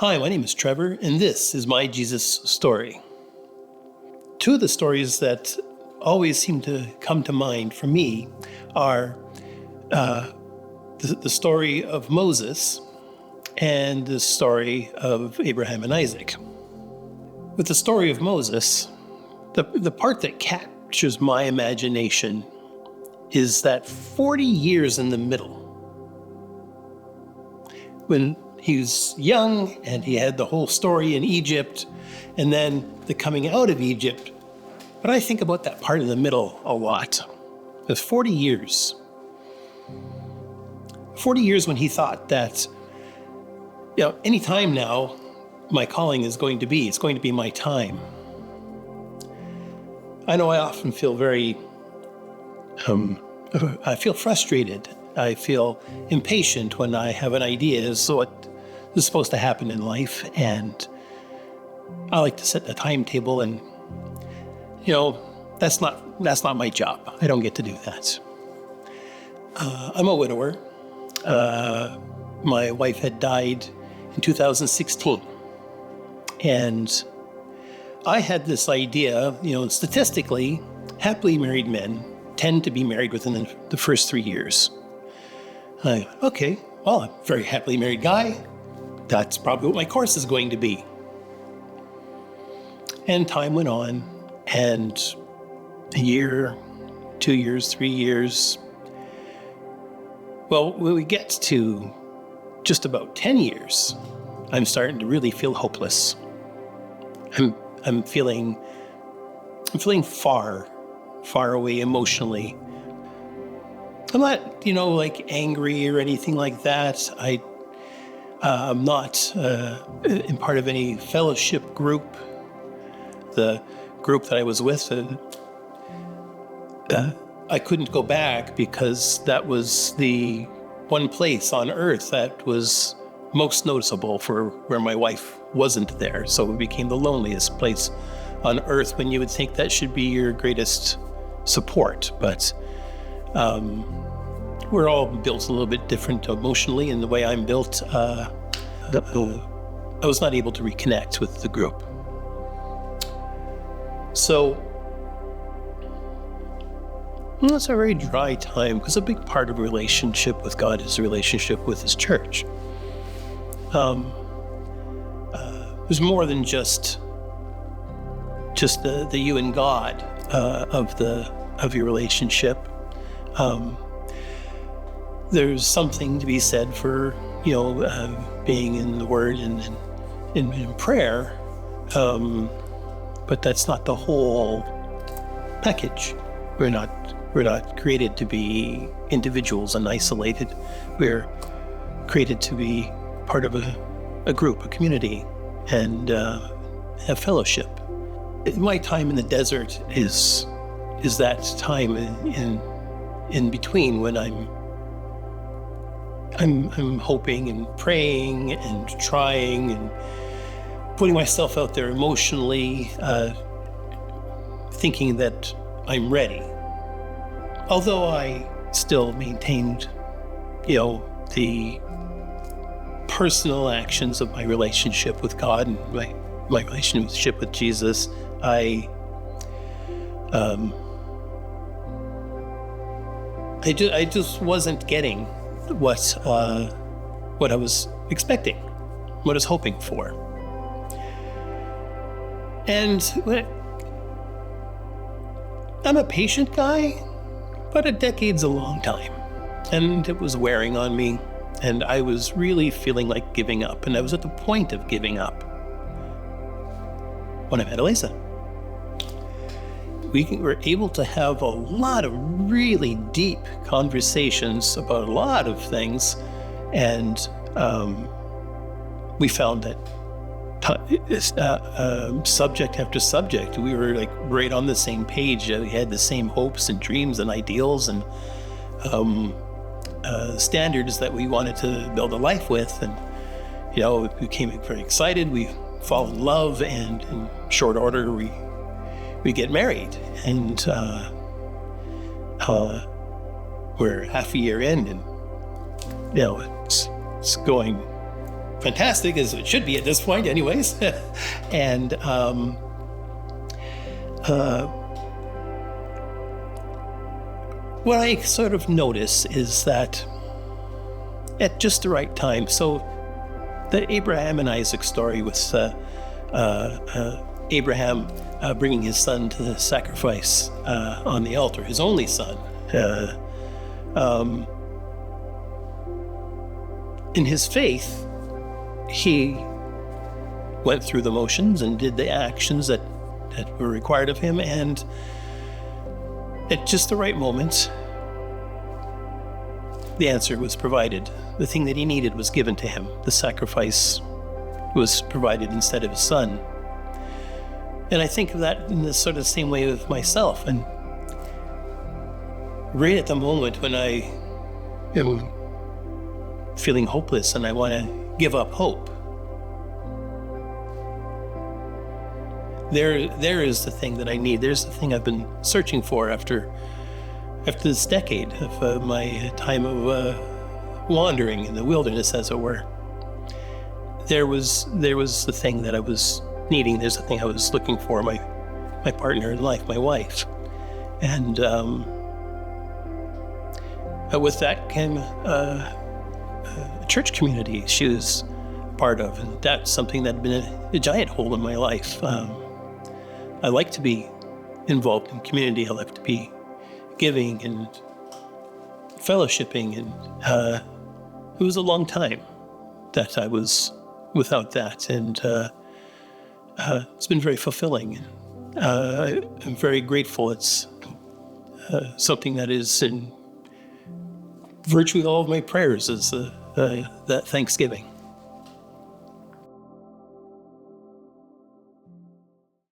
Hi, my name is Trevor, and this is my Jesus story. Two of the stories that always seem to come to mind for me are the story of Moses and the story of Abraham and Isaac. With the story of Moses, the part that captures my imagination is that 40 years in the middle, when he was young and he had the whole story in Egypt and then the coming out of Egypt. But I think about that part in the middle a lot. It was 40 years. 40 years when he thought that, any time now, my calling is going to be, it's going to be my time. I know I often feel I feel frustrated. I feel impatient when I have an idea as to what is supposed to happen in life, and I like to set a timetable, and that's not my job. I don't get to do that. I'm a widower. My wife had died in 2016, and I had this idea. Statistically, happily married men tend to be married within the first 3 years. Okay, well, I'm a very happily married guy. That's probably what my course is going to be. And time went on, and a year, 2 years, 3 years. Well, when we get to just about 10 years, I'm starting to really feel hopeless. I'm feeling far away emotionally. I'm not, angry or anything like that. I'm not in part of any fellowship group. The group that I was with, I couldn't go back because that was the one place on earth that was most noticeable for where my wife wasn't there. So it became the loneliest place on earth when you would think that should be your greatest support. But we're all built a little bit different emotionally, and the way I'm built, I was not able to reconnect with the group. So it's a very dry time, because a big part of a relationship with God is a relationship with His church. There's more than just the you and God of your relationship. There's something to be said for being in the Word and in prayer, but that's not the whole package. We're not created to be individuals and isolated. We're created to be part of a group, a community, and have fellowship. My time in the desert is that time in between when I'm hoping and praying and trying and putting myself out there emotionally, thinking that I'm ready. Although I still maintained, the personal actions of my relationship with God and my relationship with Jesus, I just wasn't getting what I was expecting, what I was hoping for. And I'm a patient guy, but a decade's a long time. And it was wearing on me, and I was really feeling like giving up, and I was at the point of giving up when I met Elisa. We were able to have a lot of really deep conversations about a lot of things, and we found that subject after subject, we were like right on the same page. We had the same hopes and dreams and ideals and standards that we wanted to build a life with, and we became very excited. We fall in love, and in short order we get married, and we're half a year in, and it's going fantastic, as it should be at this point anyways. And what I sort of notice is that at just the right time, so the Abraham and Isaac story with Abraham bringing his son to the sacrifice on the altar, his only son, in his faith, he went through the motions and did the actions that were required of him, and at just the right moment, the answer was provided. The thing that he needed was given to him. The sacrifice was provided instead of his son. And I think of that in the sort of same way with myself. And right at the moment when I am feeling hopeless and I want to give up hope, there is the thing that I need. There's the thing I've been searching for after this decade of my time of wandering in the wilderness, as it were. There was the thing that I was needing. There's the thing I was looking for, my partner in life, my wife. And with that came a church community she was part of, and that's something that had been a giant hole in my life. I like to be involved in community. I like to be giving and fellowshipping, and it was a long time that I was without that, and it's been very fulfilling. I'm very grateful. It's something that is in virtually all of my prayers is that Thanksgiving.